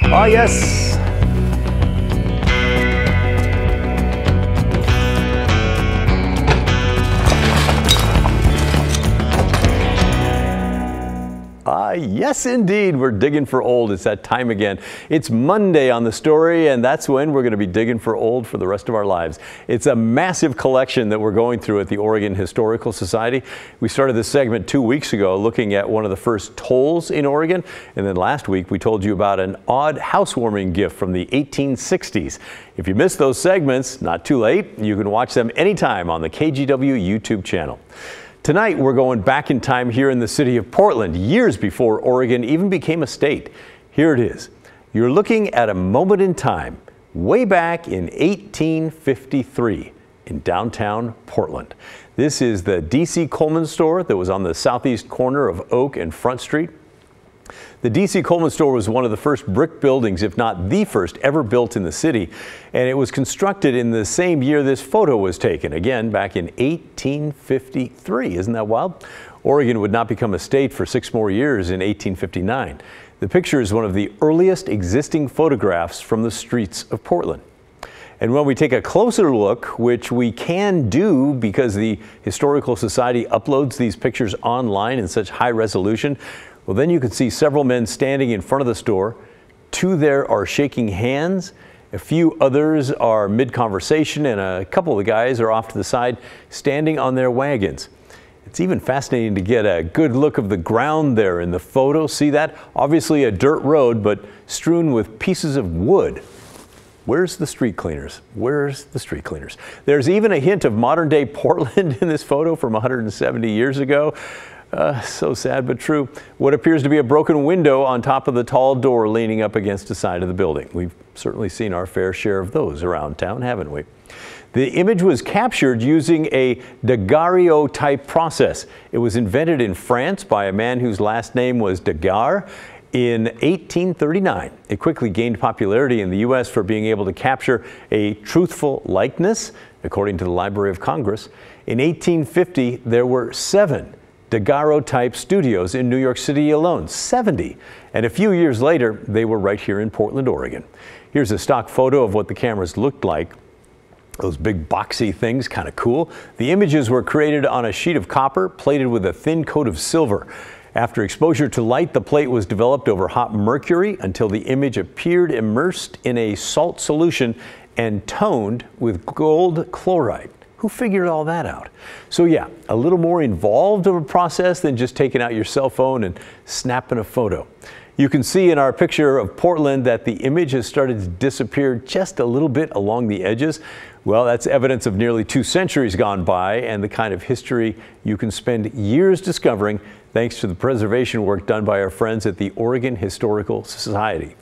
Ah, yes. Yes, indeed. We're digging for old. It's that time again. It's Monday on The Story, and that's when we're going to be digging for old for the rest of our lives. It's a massive collection that we're going through at the Oregon Historical Society. We started this segment 2 weeks ago looking at one of the first tolls in Oregon, and then last week we told you about an odd housewarming gift from the 1860s. If you missed those segments, not too late. You can watch them anytime on the KGW YouTube channel. Tonight, we're going back in time here in the city of Portland, years before Oregon even became a state. Here it is. You're looking at a moment in time, way back in 1853 in downtown Portland. This is the D.C. Coleman store that was on the southeast corner of Oak and Front Street. The D.C. Coleman store was one of the first brick buildings, if not the first ever built in the city, and it was constructed in the same year this photo was taken, again back in 1853. Isn't that wild? Oregon would not become a state for 6 more years in 1859. The picture is one of the earliest existing photographs from the streets of Portland. And when we take a closer look, which we can do because the Historical Society uploads these pictures online in such high resolution, well, then you can see several men standing in front of the store. 2 there are shaking hands. A few others are mid-conversation, and a couple of the guys are off to the side standing on their wagons. It's even fascinating to get a good look of the ground there in the photo. See that? Obviously a dirt road, but strewn with pieces of wood. Where's the street cleaners? Where's the street cleaners? There's even a hint of modern-day Portland in this photo from 170 years ago. So sad but true. What appears to be a broken window on top of the tall door leaning up against the side of the building. We've certainly seen our fair share of those around town, haven't we? The image was captured using a daguerreotype process. It was invented in France by a man whose last name was Daguerre in 1839. It quickly gained popularity in the U.S. for being able to capture a truthful likeness, according to the Library of Congress. In 1850, there were 7 daguerreotype studios in New York City alone, 70. And a few years later, they were right here in Portland, Oregon. Here's a stock photo of what the cameras looked like. Those big boxy things, kind of cool. The images were created on a sheet of copper plated with a thin coat of silver. After exposure to light, the plate was developed over hot mercury until the image appeared immersed in a salt solution and toned with gold chloride. Who figured all that out? So yeah, a little more involved of a process than just taking out your cell phone and snapping a photo. You can see in our picture of Portland that the image has started to disappear just a little bit along the edges. Well, that's evidence of nearly 2 centuries gone by and the kind of history you can spend years discovering thanks to the preservation work done by our friends at the Oregon Historical Society.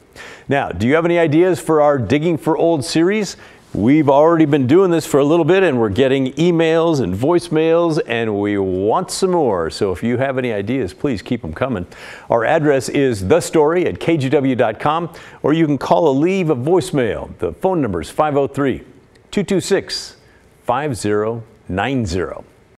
Now, do you have any ideas for our Digging for Old series? We've already been doing this for a little bit, and we're getting emails and voicemails, and we want some more. So if you have any ideas, please keep them coming. Our address is thestory@kgw.com, or you can call or leave a voicemail. The phone number is 503-226-5090.